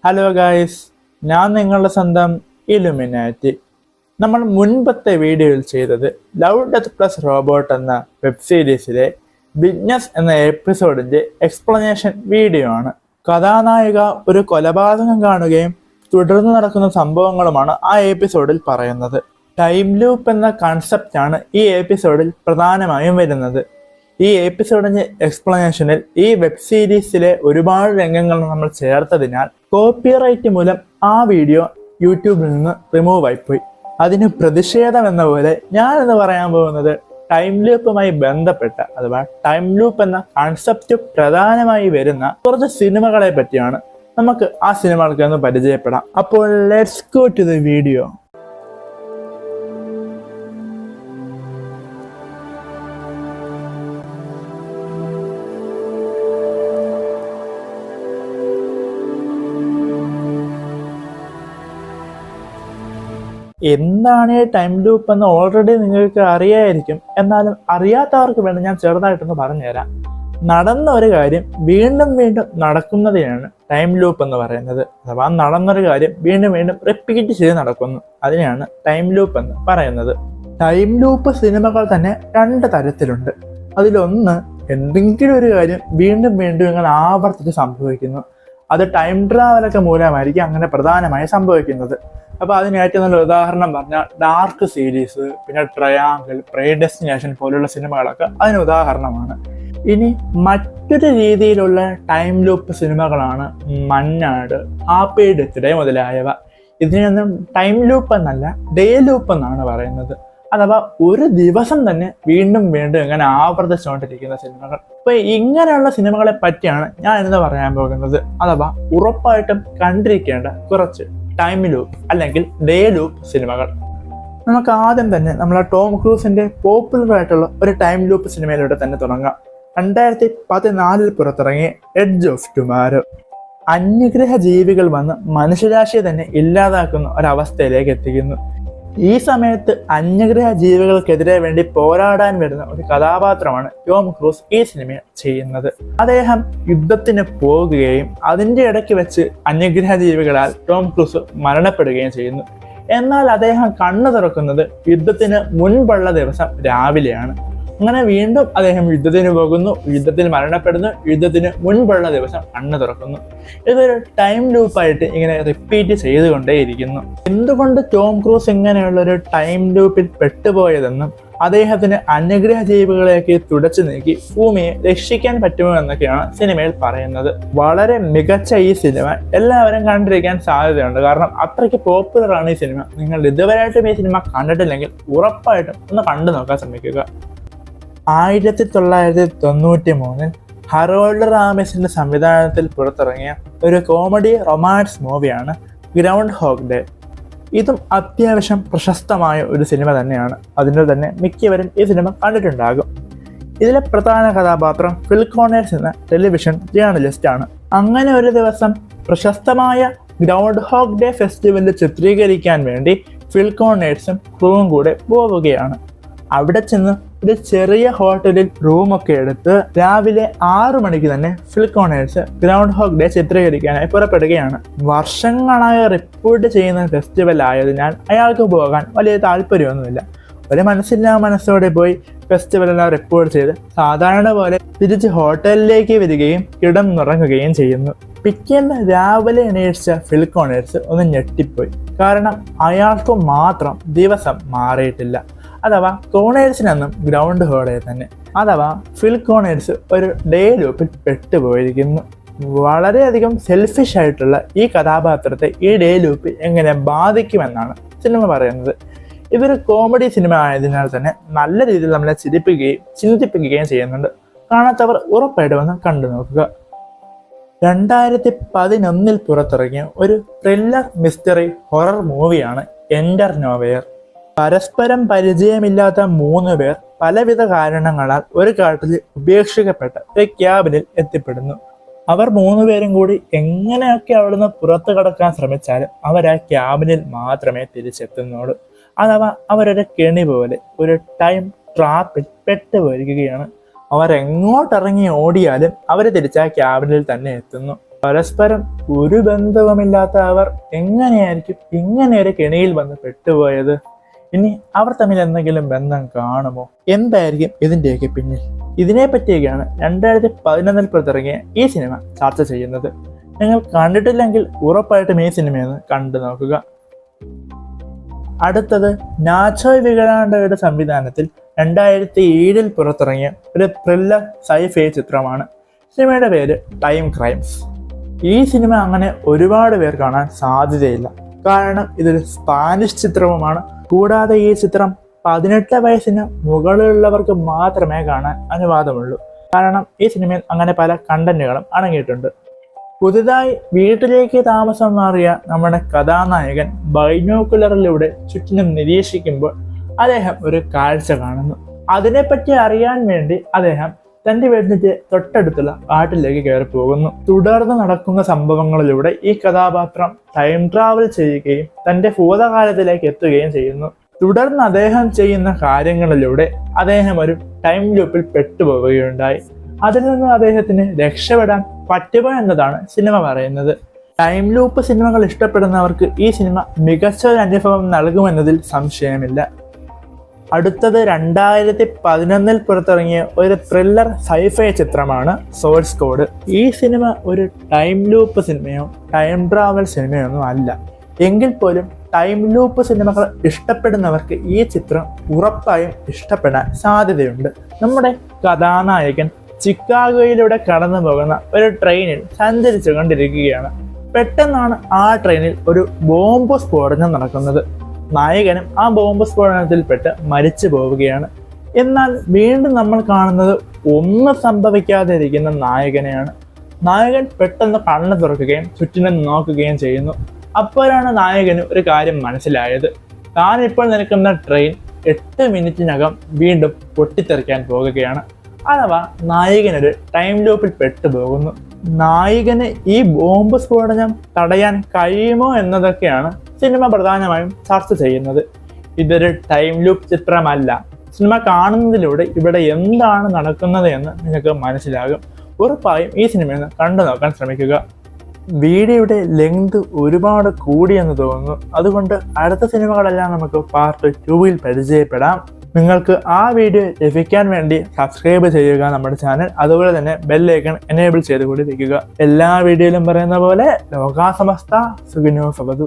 Hello guys, ഞാൻ നിങ്ങളുടെ സ്വന്തം ഇലുമിനാറ്റി. നമ്മൾ മുൻപത്തെ വീഡിയോയിൽ ചെയ്തത് ലവ് ഡെത്ത് പ്ലസ് റോബോട്ട് എന്ന വെബ് സീരീസിലെ ബിഗ്നസ് എന്ന എപ്പിസോഡിന്റെ എക്സ്പ്ലനേഷൻ വീഡിയോ ആണ്. കഥാനായിക ഒരു കൊലപാതകം കാണുകയും തുടർന്ന് നടക്കുന്ന സംഭവങ്ങളുമാണ് ആ എപ്പിസോഡിൽ പറയുന്നത്. ടൈം ലൂപ്പ് എന്ന കൺസെപ്റ്റാണ് ഈ എപ്പിസോഡിൽ പ്രധാനമായും വരുന്നത്. ഈ എപ്പിസോഡിന്റെ എക്സ്പ്ലനേഷനിൽ ഈ വെബ് സീരീസിലെ ഒരുപാട് രംഗങ്ങൾ നമ്മൾ ചേർത്തതിനാൽ കോപ്പിറൈറ്റ് മൂലം ആ വീഡിയോ യൂട്യൂബിൽ നിന്ന് റിമൂവ് ആയിപ്പോയി. അതിന് പ്രതിഷേധം എന്ന പോലെ ഞാനിന്ന് പറയാൻ പോകുന്നത് ടൈം ലൂപ്പുമായി ബന്ധപ്പെട്ട അഥവാ ടൈം ലൂപ്പ് എന്ന കൺസെപ്റ്റ് പ്രധാനമായി വരുന്ന കുറച്ച് സിനിമകളെ പറ്റിയാണ്. നമുക്ക് ആ സിനിമകൾക്ക് ഒന്ന് പരിചയപ്പെടാം. അപ്പോൾ let's go to the video. എന്താണ് ഈ ടൈം ലൂപ്പ് എന്ന് ഓൾറെഡി നിങ്ങൾക്ക് അറിയായിരിക്കും. എന്നാലും അറിയാത്തവർക്ക് വേണ്ടി ഞാൻ ചെറുതായിട്ടൊന്ന് പറഞ്ഞുതരാം. നടന്ന ഒരു കാര്യം വീണ്ടും വീണ്ടും നടക്കുന്നതിനാണ് ടൈം ലൂപ്പ് എന്ന് പറയുന്നത്. അഥവാ നടന്നൊരു കാര്യം വീണ്ടും വീണ്ടും റിപ്പീറ്റ് ചെയ്ത് നടക്കുന്നു, അതിനെയാണ് ടൈം ലൂപ്പ് എന്ന് പറയുന്നത്. ടൈം ലൂപ്പ് സിനിമകൾ തന്നെ രണ്ട് തരത്തിലുണ്ട്. അതിലൊന്ന്, എന്തെങ്കിലും ഒരു കാര്യം വീണ്ടും വീണ്ടും ഇങ്ങനെ ആവർത്തിച്ച് സംഭവിക്കുന്നു. അത് ടൈം ട്രാവലൊക്കെ മൂലമായിരിക്കും അങ്ങനെ പ്രധാനമായി സംഭവിക്കുന്നത്. അപ്പോൾ അതിന് ഏറ്റവും നല്ല ഉദാഹരണം പറഞ്ഞാൽ ഡാർക്ക് സീരീസ്, പിന്നെ ട്രയാങ്കിൾ, പ്രീഡെസ്റ്റിനേഷൻ പോലുള്ള സിനിമകളൊക്കെ അതിന് ഉദാഹരണമാണ്. ഇനി മറ്റൊരു രീതിയിലുള്ള ടൈം ലൂപ്പ് സിനിമകളാണ് മന്നാട്, ഹാപ്പി ഡെത്ത് ഡേ മുതലായവ. ഇതിനൊന്നും ടൈം ലൂപ്പ് എന്നല്ല, ഡേ ലൂപ്പ് എന്നാണ് പറയുന്നത്. അഥവാ ഒരു ദിവസം തന്നെ വീണ്ടും വീണ്ടും ഇങ്ങനെ ആവർത്തിച്ചുകൊണ്ടിരിക്കുന്ന സിനിമകൾ. ഇപ്പൊ ഇങ്ങനെയുള്ള സിനിമകളെ പറ്റിയാണ് ഞാൻ ഇന്ന് പറയാൻ പോകുന്നത്. അഥവാ ഉറപ്പായിട്ടും കണ്ടിരിക്കേണ്ട കുറച്ച് ടൈം ലൂപ്പ് അല്ലെങ്കിൽ ഡേ ലൂപ്പ് സിനിമകൾ. നമുക്ക് ആദ്യം തന്നെ നമ്മളെ ടോം ക്രൂസിന്റെ പോപ്പുലർ ആയിട്ടുള്ള ഒരു ടൈം ലൂപ്പ് സിനിമയിലൂടെ തന്നെ തുടങ്ങാം. 2014 പുറത്തിറങ്ങിയ എഡ്ജ് ഓഫ് ടുമാരോ. അന്യഗ്രഹ ജീവികൾ വന്ന് മനുഷ്യരാശിയെ തന്നെ ഇല്ലാതാക്കുന്ന ഒരവസ്ഥയിലേക്ക് എത്തിക്കുന്നു. ഈ സമയത്ത് അന്യഗ്രഹ ജീവികൾക്കെതിരെ വേണ്ടി പോരാടാൻ വരുന്ന ഒരു കഥാപാത്രമാണ് ടോം ക്രൂസ് ഈ സിനിമയിൽ ചെയ്യുന്നത്. അദ്ദേഹം യുദ്ധത്തിന് പോകുകയും അതിൻ്റെ ഇടയ്ക്ക് വെച്ച് അന്യഗ്രഹ ജീവികളാൽ ടോം ക്രൂസ് മരണപ്പെടുകയും ചെയ്യുന്നു. എന്നാൽ അദ്ദേഹം കണ്ണു തുറക്കുന്നത് യുദ്ധത്തിന് മുൻപുള്ള ദിവസം രാവിലെയാണ്. അങ്ങനെ വീണ്ടും അദ്ദേഹം യുദ്ധത്തിന് പോകുന്നു, യുദ്ധത്തിൽ മരണപ്പെടുന്നു, യുദ്ധത്തിന് മുൻപുള്ള ദിവസം കണ്ണു തുറക്കുന്നു. ഇതൊരു ടൈം ലൂപ്പായിട്ട് ഇങ്ങനെ റിപ്പീറ്റ് ചെയ്തുകൊണ്ടേയിരിക്കുന്നു. എന്തുകൊണ്ട് ടോം ക്രൂസ് ഇങ്ങനെയുള്ള ഒരു ടൈം ലൂപ്പിൽ പെട്ടുപോയതെന്നും അദ്ദേഹത്തിന് അന്യഗ്രഹ ജീവികളെയൊക്കെ തുടച്ചു നീക്കി ഭൂമിയെ രക്ഷിക്കാൻ പറ്റുമോ എന്നൊക്കെയാണ് സിനിമയിൽ പറയുന്നത്. വളരെ മികച്ച ഈ സിനിമ എല്ലാവരും കണ്ടിരിക്കാൻ സാധ്യതയുണ്ട്. കാരണം അത്രയ്ക്ക് പോപ്പുലർ ആണ് ഈ സിനിമ. നിങ്ങൾ ഇതുവരെയായിട്ടും ഈ സിനിമ കണ്ടിട്ടില്ലെങ്കിൽ ഉറപ്പായിട്ടും ഒന്ന് കണ്ടു നോക്കാൻ ശ്രമിക്കുക. 1993 ഹറോൾഡ് റാമിസിന്റെ സംവിധാനത്തിൽ പുറത്തിറങ്ങിയ ഒരു കോമഡി റൊമാൻസ് മൂവിയാണ് ഗ്രൗണ്ട് ഹോഗ് ഡേ. ഇതും അത്യാവശ്യം പ്രശസ്തമായ ഒരു സിനിമ തന്നെയാണ്. അതിൻ്റെ തന്നെ മിക്കവരും ഈ സിനിമ കണ്ടിട്ടുണ്ടാകും. ഇതിലെ പ്രധാന കഥാപാത്രം ഫിൽ കോണേഴ്സ് എന്ന ടെലിവിഷൻ ജേർണലിസ്റ്റ് ആണ്. അങ്ങനെ ഒരു ദിവസം പ്രശസ്തമായ ഗ്രൗണ്ട് ഹോഗ് ഡേ ഫെസ്റ്റിവലിൽ ചിത്രീകരിക്കാൻ വേണ്ടി ഫിൽ കോണേഴ്സും ക്രൂവും കൂടെ പോവുകയാണ്. അവിടെ ചെന്ന് ഒരു ചെറിയ ഹോട്ടലിൽ റൂമൊക്കെ എടുത്ത് രാവിലെ 6 മണിക്ക് തന്നെ ഫിൽ കോണേഴ്സ് ഗ്രൗണ്ട് ഹോഗ് ഡേ ചിത്രീകരിക്കാനായി പുറപ്പെടുകയാണ്. വർഷങ്ങളായി റിപ്പോർട്ട് ചെയ്യുന്ന ഫെസ്റ്റിവൽ ആയതിനാൽ അയാൾക്ക് പോകാൻ വലിയ താല്പര്യമൊന്നുമില്ല. ഒരു മനസ്സില്ലാ മനസ്സോടെ പോയി ഫെസ്റ്റിവലെല്ലാം റിപ്പോർട്ട് ചെയ്ത് സാധാരണ പോലെ തിരിച്ച് ഹോട്ടലിലേക്ക് വരികയും കിടന്നുറങ്ങുകയും ചെയ്യുന്നു. പിറ്റേന്ന് രാവിലെ എണീച്ച ഫിൽ കോണേഴ്സ് ഒന്ന് ഞെട്ടിപ്പോയി. കാരണം അയാൾക്ക് മാത്രം ദിവസം മാറിയിട്ടില്ല. അഥവാ കോണേഴ്സിനൊന്നും ഗ്രൗണ്ട് ഹോഗ് തന്നെ. അഥവാ ഫിൽ കോണേഴ്സ് ഒരു ഡേ ലൂപ്പിൽ പെട്ടുപോയിരിക്കുന്നു. വളരെയധികം സെൽഫിഷ് ആയിട്ടുള്ള ഈ കഥാപാത്രത്തെ ഈ ഡേ ലൂപ്പ് എങ്ങനെ ബാധിക്കുമെന്നാണ് സിനിമ പറയുന്നത്. ഇതൊരു കോമഡി സിനിമ ആയതിനാൽ തന്നെ നല്ല രീതിയിൽ നമ്മളെ ചിരിപ്പിക്കുകയും ചിന്തിപ്പിക്കുകയും ചെയ്യുന്നുണ്ട്. കാണാത്തവർ ഉറപ്പായിട്ട് വന്ന് കണ്ടു നോക്കുക. 2011 പുറത്തിറങ്ങിയ ഒരു ത്രില്ലർ മിസ്റ്ററി ഹൊറർ മൂവിയാണ് എൻ്റർ നോവെയർ. പരസ്പരം പരിചയമില്ലാത്ത 3 പേർ പലവിധ കാരണങ്ങളാൽ ഒരു കാട്ടിൽ ഉപേക്ഷിക്കപ്പെട്ട ഒരു ക്യാബിനിൽ എത്തിപ്പെടുന്നു. അവർ 3 പേരും കൂടി എങ്ങനെയൊക്കെ അവിടുന്ന് പുറത്തു കടക്കാൻ ശ്രമിച്ചാലും അവർ ആ ക്യാബിനിൽ മാത്രമേ തിരിച്ചെത്തുന്നുള്ളൂ. അഥവാ അവരൊരു കെണി പോലെ ഒരു ടൈം ട്രാപ്പിൽ പെട്ടുപോയിരിക്കുകയാണ്. അവർ എങ്ങോട്ടിറങ്ങി ഓടിയാലും അവർ തിരിച്ച് ആ ക്യാബിനിൽ തന്നെ എത്തുന്നു. പരസ്പരം ഒരു ബന്ധവുമില്ലാത്ത അവർ എങ്ങനെയായിരിക്കും ഇങ്ങനെ ഒരു കെണിയിൽ വന്ന് പെട്ടുപോയത്? ഇനി അവർ തമ്മിൽ എന്തെങ്കിലും ബന്ധം കാണുമോ? എന്തായിരിക്കും ഇതിന്റെയൊക്കെ പിന്നിൽ? ഇതിനെപ്പറ്റിയൊക്കെയാണ് 2011 പുറത്തിറങ്ങിയ ഈ സിനിമ ചർച്ച ചെയ്യുന്നത്. നിങ്ങൾ കണ്ടിട്ടില്ലെങ്കിൽ ഉറപ്പായിട്ടും ഈ സിനിമയൊന്ന് കണ്ടു നോക്കുക. അടുത്തത് നാച്ചോയ് വികലാണ്ടയുടെ സംവിധാനത്തിൽ 2007 പുറത്തിറങ്ങിയ ഒരു ത്രില്ലർ സൈഫൈ ചിത്രമാണ്. സിനിമയുടെ പേര് ടൈം ക്രൈംസ്. ഈ സിനിമ അങ്ങനെ ഒരുപാട് പേർ കാണാൻ സാധ്യതയില്ല, കാരണം ഇതൊരു സ്പാനിഷ് ചിത്രവുമാണ്. കൂടാതെ ഈ ചിത്രം 18 വയസ്സിന് മുകളിലുള്ളവർക്ക് മാത്രമേ കാണാൻ അനുവാദമുള്ളൂ, കാരണം ഈ സിനിമയിൽ അങ്ങനെ പല കണ്ടന്റുകളും അടങ്ങിയിട്ടുണ്ട്. പുതുതായി വീട്ടിലേക്ക് താമസം മാറിയ നമ്മുടെ കഥാനായകൻ ബൈനോക്കുലറിലൂടെ ചുറ്റിനും നിരീക്ഷിക്കുമ്പോൾ അദ്ദേഹം ഒരു കാഴ്ച കാണുന്നു. അതിനെപ്പറ്റി അറിയാൻ വേണ്ടി അദ്ദേഹം തന്റെ വീടിന്റെ തൊട്ടടുത്തുള്ള കാട്ടിലേക്ക് കയറി പോകുന്നു. തുടർന്ന് നടക്കുന്ന സംഭവങ്ങളിലൂടെ ഈ കഥാപാത്രം ടൈം ട്രാവൽ ചെയ്യുകയും തന്റെ ഭൂതകാലത്തിലേക്ക് എത്തുകയും ചെയ്യുന്നു. തുടർന്ന് അദ്ദേഹം ചെയ്യുന്ന കാര്യങ്ങളിലൂടെ അദ്ദേഹം ഒരു ടൈം ലൂപ്പിൽ പെട്ടുപോവുകയുണ്ടായി. അതിൽ നിന്നും അദ്ദേഹത്തിന് രക്ഷപ്പെടാൻ പറ്റുമോ എന്നതാണ് സിനിമ പറയുന്നത്. ടൈം ലൂപ്പ് സിനിമകൾ ഇഷ്ടപ്പെടുന്നവർക്ക് ഈ സിനിമ മികച്ച ഒരു അനുഭവം നൽകുമെന്നതിൽ സംശയമില്ല. അടുത്തത് 2011 പുറത്തിറങ്ങിയ ഒരു ത്രില്ലർ സൈഫൈ ചിത്രമാണ് സോഴ്സ് കോഡ്. ഈ സിനിമ ഒരു ടൈം ലൂപ്പ് സിനിമയോ ടൈം ട്രാവൽ സിനിമയോ ഒന്നും അല്ല. എങ്കിൽ പോലും ടൈം ലൂപ്പ് സിനിമകൾ ഇഷ്ടപ്പെടുന്നവർക്ക് ഈ ചിത്രം ഉറപ്പായും ഇഷ്ടപ്പെടാൻ സാധ്യതയുണ്ട്. നമ്മുടെ കഥാനായകൻ ചിക്കാഗോയിലൂടെ കടന്നു പോകുന്ന ഒരു ട്രെയിനിൽ സഞ്ചരിച്ചു കൊണ്ടിരിക്കുകയാണ്. പെട്ടെന്നാണ് ആ ട്രെയിനിൽ ഒരു ബോംബ് സ്ഫോടനം നടക്കുന്നത്. നായകനും ആ ബോംബ് സ്ഫോടനത്തിൽപ്പെട്ട് മരിച്ചു പോവുകയാണ്. എന്നാൽ വീണ്ടും നമ്മൾ കാണുന്നത് ഒന്നും സംഭവിക്കാതെ ഇരിക്കുന്ന നായകനെയാണ്. നായകൻ പെട്ടെന്ന് കണ്ണു തുറക്കുകയും ചുറ്റിനും നോക്കുകയും ചെയ്യുന്നു. അപ്പോഴാണ് നായകന് ഒരു കാര്യം മനസ്സിലായത്. താൻ ഇപ്പോൾ നിൽക്കുന്ന ട്രെയിൻ 8 മിനിറ്റിനകം വീണ്ടും പൊട്ടിത്തെറിക്കാൻ പോകുകയാണ്. അഥവാ നായകനൊരു ടൈം ലൂപ്പിൽ പെട്ടുപോകുന്നു. നായകന് ഈ ബോംബ് സ്ഫോടനം തടയാൻ കഴിയുമോ എന്നതൊക്കെയാണ് സിനിമ പ്രധാനമായും ചർച്ച ചെയ്യുന്നത്. ഇതൊരു ടൈം ലൂപ്പ് ചിത്രമല്ല. സിനിമ കാണുന്നതിലൂടെ ഇവിടെ എന്താണ് നടക്കുന്നത് എന്ന് നിങ്ങൾക്ക് മനസ്സിലാകും. ഉറപ്പായും ഈ സിനിമയിൽ കണ്ടു നോക്കാൻ ശ്രമിക്കുക. വീഡിയോയുടെ ലെങ്ത് ഒരുപാട് കൂടിയെന്ന് തോന്നുന്നു. അതുകൊണ്ട് അടുത്ത സിനിമകളെല്ലാം നമുക്ക് പാർട്ട് 2 പരിചയപ്പെടാം. നിങ്ങൾക്ക് ആ വീഡിയോ ലഭിക്കാൻ വേണ്ടി സബ്സ്ക്രൈബ് ചെയ്യുക നമ്മുടെ ചാനൽ. അതുപോലെ തന്നെ ബെല്ലൈക്കൺ എനേബിൾ ചെയ്തുകൂടി വയ്ക്കുക. എല്ലാ വീഡിയോയിലും പറയുന്ന പോലെ ലോകാ സമസ്ത സുഖിനോ ഭവതു.